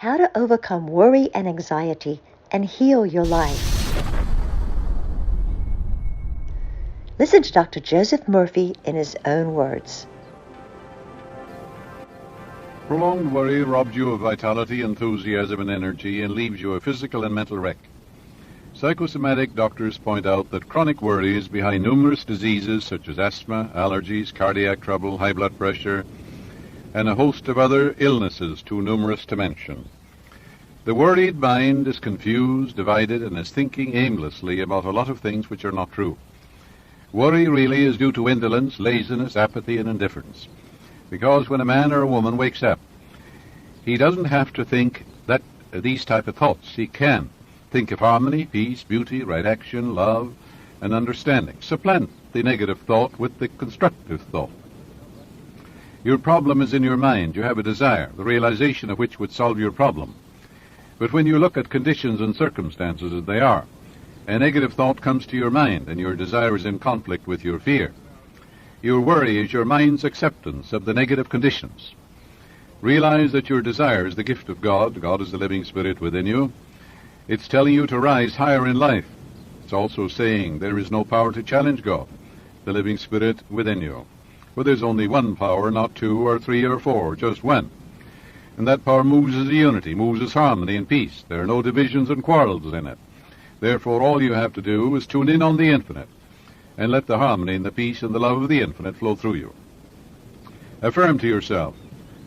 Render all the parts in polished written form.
how to overcome worry and anxiety and heal your life. Listen to Dr. Joseph Murphy in his own words. Prolonged worry robs you of vitality, enthusiasm, and energy and leaves you a physical and mental wreck. Psychosomatic doctors point out that chronic worry is behind numerous diseases such as asthma, allergies, cardiac trouble, high blood pressure, and a host of other illnesses too numerous to mention. The worried mind is confused, divided, and is thinking aimlessly about a lot of things which are not true. Worry really is due to indolence, laziness, apathy, and indifference. Because when a man or a woman wakes up, he doesn't have to think these type of thoughts. He can think of harmony, peace, beauty, right action, love, and understanding. Supplant the negative thought with the constructive thought. Your problem is in your mind. You have a desire, the realization of which would solve your problem. But when you look at conditions and circumstances as they are, a negative thought comes to your mind, and your desire is in conflict with your fear. Your worry is your mind's acceptance of the negative conditions. Realize that your desire is the gift of God. God is the living spirit within you. It's telling you to rise higher in life. It's also saying there is no power to challenge God, the living spirit within you. For there's only one power, not two or three or four, just one. And that power moves as unity, moves as harmony and peace. There are no divisions and quarrels in it. Therefore, all you have to do is tune in on the infinite and let the harmony and the peace and the love of the infinite flow through you. Affirm to yourself,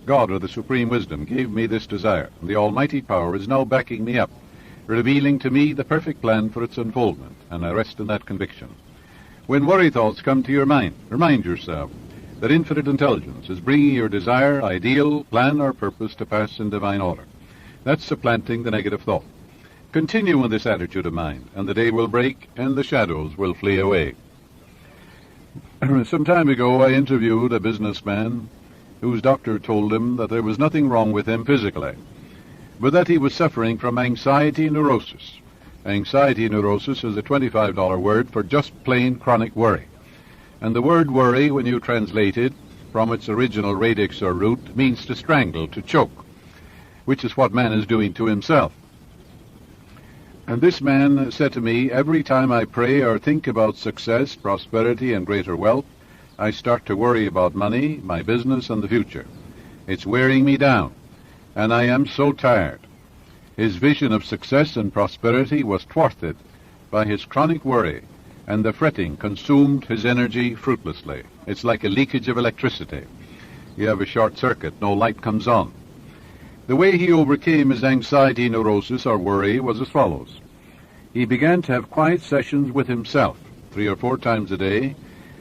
God, or the supreme wisdom, gave me this desire, and the almighty power is now backing me up, revealing to me the perfect plan for its unfoldment, and I rest in that conviction. When worry thoughts come to your mind, remind yourself that infinite intelligence is bringing your desire, ideal, plan, or purpose to pass in divine order. That's supplanting the negative thought. Continue in this attitude of mind, and the day will break, and the shadows will flee away. Some time ago, I interviewed a businessman whose doctor told him that there was nothing wrong with him physically, but that he was suffering from anxiety neurosis. Anxiety neurosis is a $25 word for just plain chronic worry. And the word worry, when you translate it from its original radix or root, means to strangle, to choke, which is what man is doing to himself. And this man said to me, every time I pray or think about success, prosperity, and greater wealth, I start to worry about money, my business, and the future. It's wearing me down, and I am so tired. His vision of success and prosperity was thwarted by his chronic worry, and the fretting consumed his energy fruitlessly. It's like a leakage of electricity. You have a short circuit, no light comes on. The way he overcame his anxiety neurosis or worry was as follows. He began to have quiet sessions with himself 3 or 4 times a day,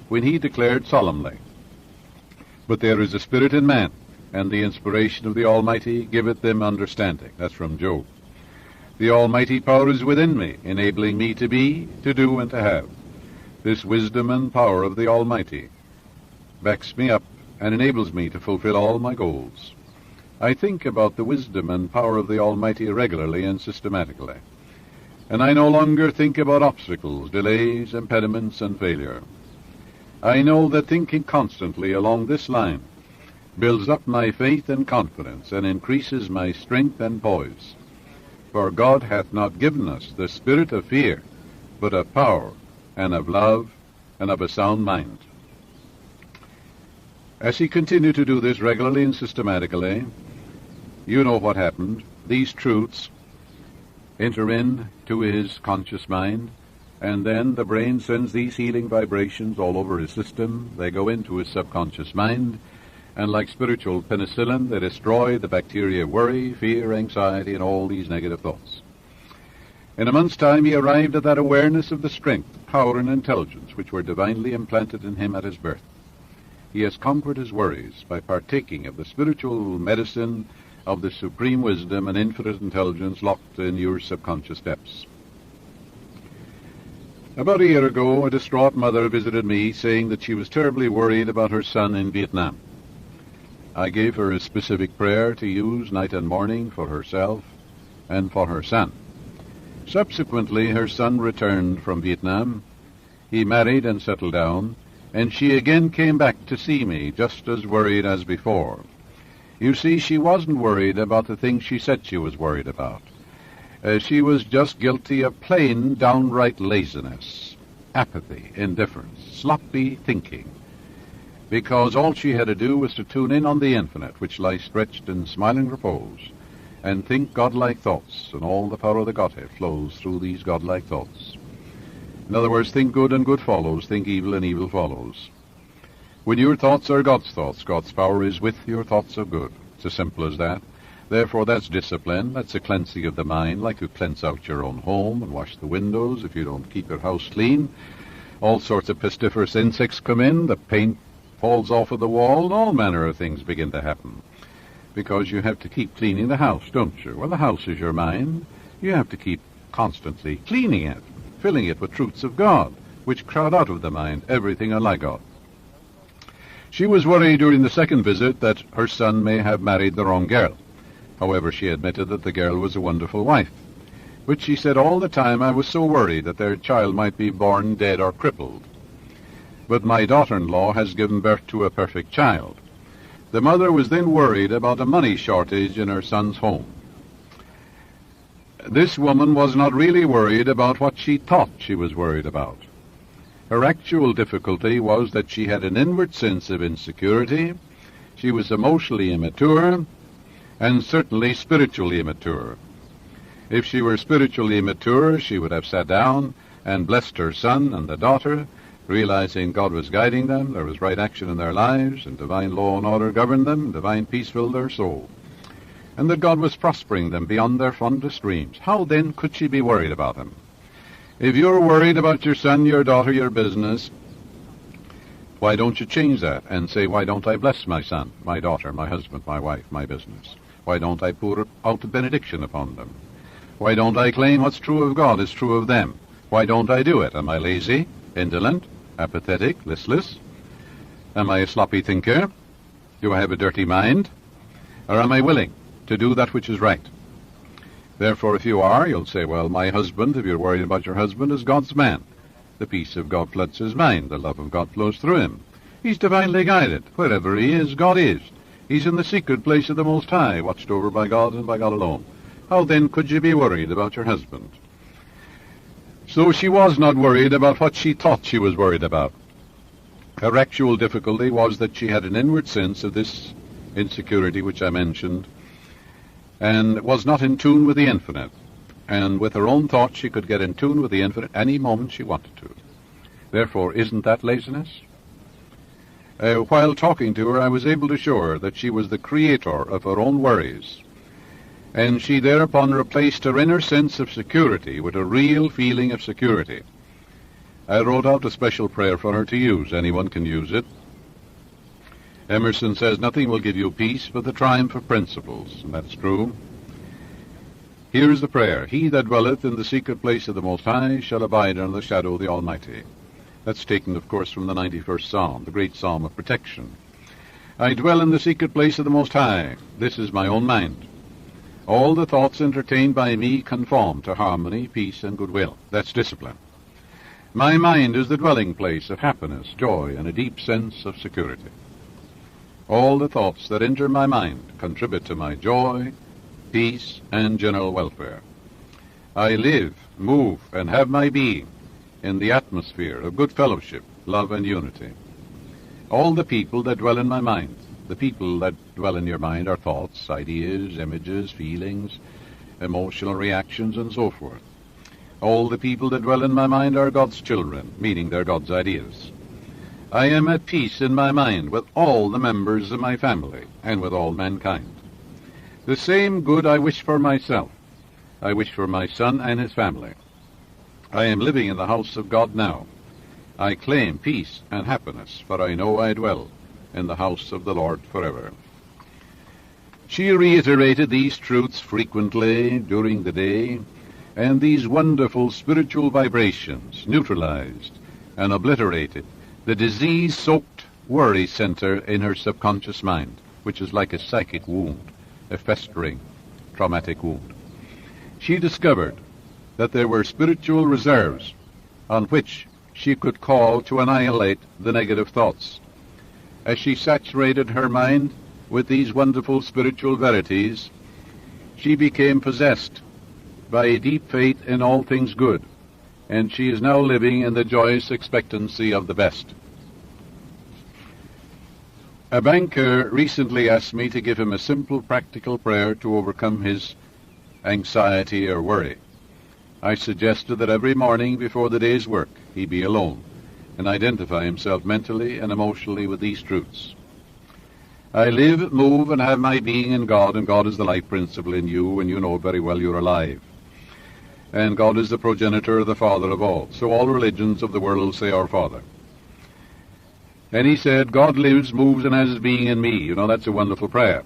when he declared solemnly, "But there is a spirit in man, and the inspiration of the Almighty giveth them understanding." That's from Job. "The Almighty power is within me, enabling me to be, to do, and to have. This wisdom and power of the Almighty backs me up and enables me to fulfill all my goals." I think about the wisdom and power of the Almighty regularly and systematically, and I no longer think about obstacles, delays, impediments, and failure. I know that thinking constantly along this line builds up my faith and confidence and increases my strength and poise. For God hath not given us the spirit of fear, but of power, and of love, and of a sound mind. As he continued to do this regularly and systematically, you know what happened. These truths enter into his conscious mind, and then the brain sends these healing vibrations all over his system. They go into his subconscious mind, and like spiritual penicillin, they destroy the bacteria of worry, fear, anxiety, and all these negative thoughts. In a month's time, he arrived at that awareness of the strength, power, and intelligence which were divinely implanted in him at his birth. He has conquered his worries by partaking of the spiritual medicine of the supreme wisdom and infinite intelligence locked in your subconscious depths. About a year ago, a distraught mother visited me, saying that she was terribly worried about her son in Vietnam. I gave her a specific prayer to use night and morning for herself and for her son. Subsequently, her son returned from Vietnam. He married and settled down, and she again came back to see me, just as worried as before. You see, she wasn't worried about the things she said she was worried about. She was just guilty of plain, downright laziness, apathy, indifference, sloppy thinking, because all she had to do was to tune in on the infinite, which lies stretched in smiling repose, and think godlike thoughts, and all the power of the Godhead flows through these godlike thoughts. In other words, think good and good follows, think evil and evil follows. When your thoughts are God's thoughts, God's power is with your thoughts of good. It's as simple as that. Therefore, that's discipline. That's a cleansing of the mind, like you cleanse out your own home and wash the windows if you don't keep your house clean. All sorts of pestiferous insects come in, the paint falls off of the wall, and all manner of things begin to happen. Because you have to keep cleaning the house, don't you? Well, the house is your mind. You have to keep constantly cleaning it, filling it with truths of God, which crowd out of the mind everything unlike God. She was worried during the second visit that her son may have married the wrong girl. However, she admitted that the girl was a wonderful wife, which she said all the time, I was so worried that their child might be born dead or crippled. But my daughter-in-law has given birth to a perfect child. The mother was then worried about a money shortage in her son's home. This woman was not really worried about what she thought she was worried about. Her actual difficulty was that she had an inward sense of insecurity, she was emotionally immature, and certainly spiritually immature. If she were spiritually immature, she would have sat down and blessed her son and the daughter, realizing God was guiding them, there was right action in their lives, and divine law and order governed them, divine peace filled their soul, and that God was prospering them beyond their fondest dreams. How then could she be worried about him? If you're worried about your son, your daughter, your business, why don't you change that and say, why don't I bless my son, my daughter, my husband, my wife, my business? Why don't I pour out a benediction upon them? Why don't I claim what's true of God is true of them? Why don't I do it? Am I lazy, indolent, apathetic, listless? Am I a sloppy thinker? Do I have a dirty mind? Or am I willing to do that which is right? Therefore, if you are, you'll say, well, my husband, if you're worried about your husband, is God's man. The peace of God floods his mind. The love of God flows through him. He's divinely guided. Wherever he is, God is. He's in the secret place of the Most High, watched over by God and by God alone. How then could you be worried about your husband? So she was not worried about what she thought she was worried about. Her actual difficulty was that she had an inward sense of this insecurity which I mentioned, and was not in tune with the infinite. And with her own thoughts, she could get in tune with the infinite any moment she wanted to. Therefore, isn't that laziness? While talking to her, I was able to show her that she was the creator of her own worries, and she thereupon replaced her inner sense of security with a real feeling of security. I wrote out a special prayer for her to use. Anyone can use it. Emerson says, nothing will give you peace but the triumph of principles, and that's true. Here is the prayer. He that dwelleth in the secret place of the Most High shall abide under the shadow of the Almighty. That's taken, of course, from the 91st Psalm, the great psalm of protection. I dwell in the secret place of the Most High. This is my own mind. All the thoughts entertained by me conform to harmony, peace, and goodwill. That's discipline. My mind is the dwelling place of happiness, joy, and a deep sense of security. All the thoughts that enter my mind contribute to my joy, peace, and general welfare. I live, move, and have my being in the atmosphere of good fellowship, love, and unity. All the people that dwell in my mind, the people that dwell in your mind are thoughts, ideas, images, feelings, emotional reactions, and so forth. All the people that dwell in my mind are God's children, meaning they're God's ideas. I am at peace in my mind with all the members of my family and with all mankind. The same good I wish for myself, I wish for my son and his family. I am living in the house of God now. I claim peace and happiness, for I know I dwell in the house of the Lord forever. She reiterated these truths frequently during the day, and these wonderful spiritual vibrations neutralized and obliterated the disease-soaked worry center in her subconscious mind, which is like a psychic wound, a festering, traumatic wound. She discovered that there were spiritual reserves on which she could call to annihilate the negative thoughts. As she saturated her mind with these wonderful spiritual verities, she became possessed by a deep faith in all things good, and she is now living in the joyous expectancy of the best. A banker recently asked me to give him a simple practical prayer to overcome his anxiety or worry. I suggested that every morning before the day's work he be alone and identify himself mentally and emotionally with these truths. I live, move, and have my being in God, and God is the life principle in you, and you know very well you're alive. And God is the progenitor, the Father of all. So all religions of the world say our Father. And he said, God lives, moves, and has his being in me. You know, that's a wonderful prayer.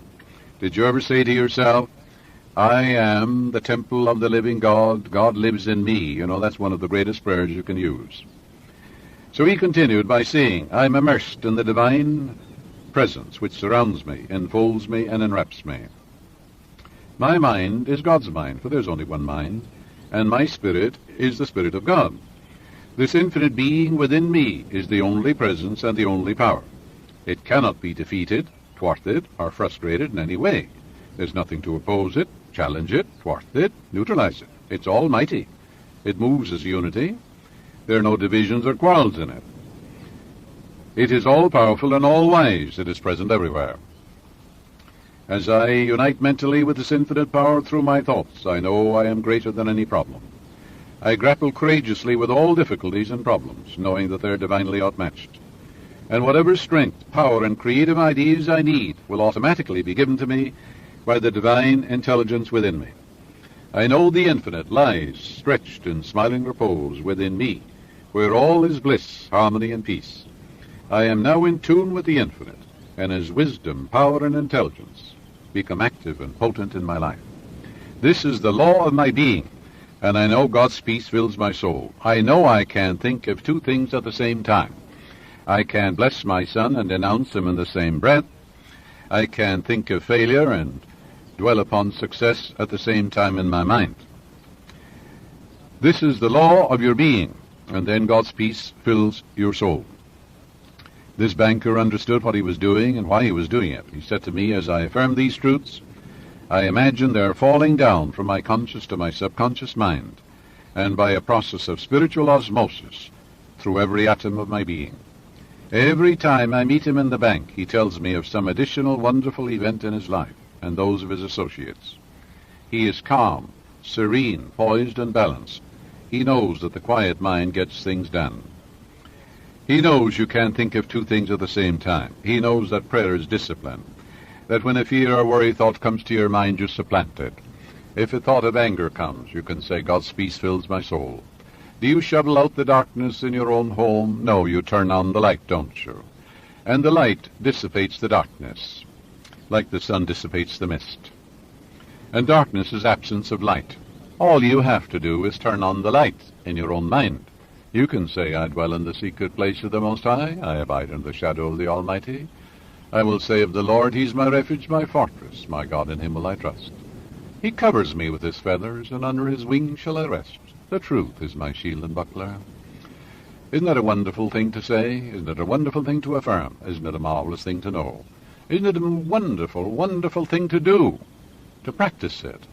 Did you ever say to yourself, I am the temple of the living God, God lives in me? You know, that's one of the greatest prayers you can use. So he continued by saying, I'm immersed in the divine presence which surrounds me, enfolds me, and enwraps me. My mind is God's mind, for there's only one mind, and my spirit is the Spirit of God. This infinite being within me is the only presence and the only power. It cannot be defeated, thwarted, or frustrated in any way. There's nothing to oppose it, challenge it, thwart it, neutralize it. It's almighty. It moves as unity. There are no divisions or quarrels in it. It is all-powerful and all-wise. It is present everywhere. As I unite mentally with this infinite power through my thoughts, I know I am greater than any problem. I grapple courageously with all difficulties and problems, knowing that they're divinely outmatched. And whatever strength, power, and creative ideas I need will automatically be given to me by the divine intelligence within me. I know the infinite lies stretched in smiling repose within me, where all is bliss, harmony, and peace. I am now in tune with the infinite, and as wisdom, power, and intelligence become active and potent in my life. This is the law of my being, and I know God's peace fills my soul. I know I can think of two things at the same time. I can bless my son and denounce him in the same breath. I can think of failure and dwell upon success at the same time in my mind. This is the law of your being, and then God's peace fills your soul. This banker understood what he was doing and why he was doing it. He said to me, as I affirmed these truths, I imagine they're falling down from my conscious to my subconscious mind, and by a process of spiritual osmosis through every atom of my being. Every time I meet him in the bank, he tells me of some additional wonderful event in his life and those of his associates. He is calm, serene, poised, and balanced. He knows that the quiet mind gets things done. He knows you can't think of two things at the same time. He knows that prayer is discipline, that when a fear or worry thought comes to your mind, you supplant it. If a thought of anger comes, you can say, God's peace fills my soul. Do you shovel out the darkness in your own home? No, you turn on the light, don't you? And the light dissipates the darkness, like the sun dissipates the mist. And darkness is absence of light. All you have to do is turn on the light in your own mind. You can say, I dwell in the secret place of the Most High. I abide in the shadow of the Almighty. I will say of the Lord, He's my refuge, my fortress. My God, in Him will I trust. He covers me with His feathers, and under His wings shall I rest. The truth is my shield and buckler. Isn't that a wonderful thing to say? Isn't it a wonderful thing to affirm? Isn't it a marvelous thing to know? Isn't it a wonderful, wonderful thing to do? To practice it.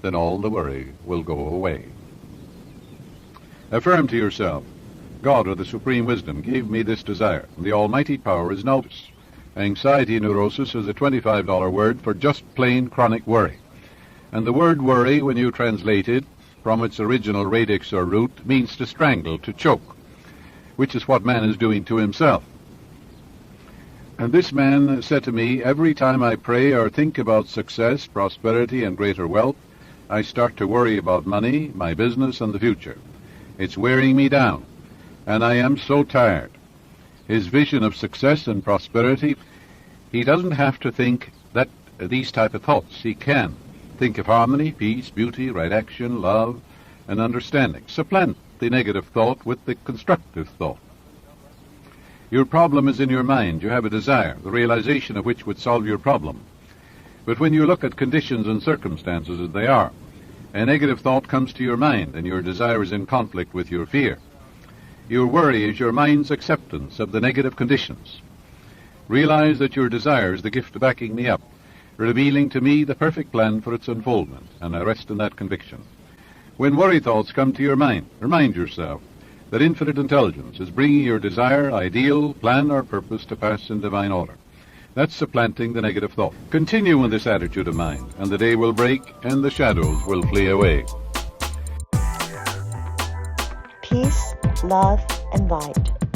Then all the worry will go away. Affirm to yourself, God, or the Supreme Wisdom, gave me this desire. The Almighty Power is notice. Anxiety neurosis is a $25 word for just plain chronic worry. And the word worry, when you translate it from its original radix or root, means to strangle, to choke, which is what man is doing to himself. And this man said to me, every time I pray or think about success, prosperity, and greater wealth, I start to worry about money, my business, and the future. It's wearing me down, and I am so tired. His vision of success and prosperity, he doesn't have to think that these type of thoughts. He can think of harmony, peace, beauty, right action, love, and understanding. Supplant the negative thought with the constructive thought. Your problem is in your mind. You have a desire, the realization of which would solve your problem. But when you look at conditions and circumstances as they are, a negative thought comes to your mind, and your desire is in conflict with your fear. Your worry is your mind's acceptance of the negative conditions. Realize that your desire is the gift of backing me up, revealing to me the perfect plan for its unfoldment, and I rest in that conviction. When worry thoughts come to your mind, remind yourself that infinite intelligence is bringing your desire, ideal, plan, or purpose to pass in divine order. That's supplanting the negative thought. Continue in this attitude of mind, and the day will break, and the shadows will flee away. Peace, love, and light.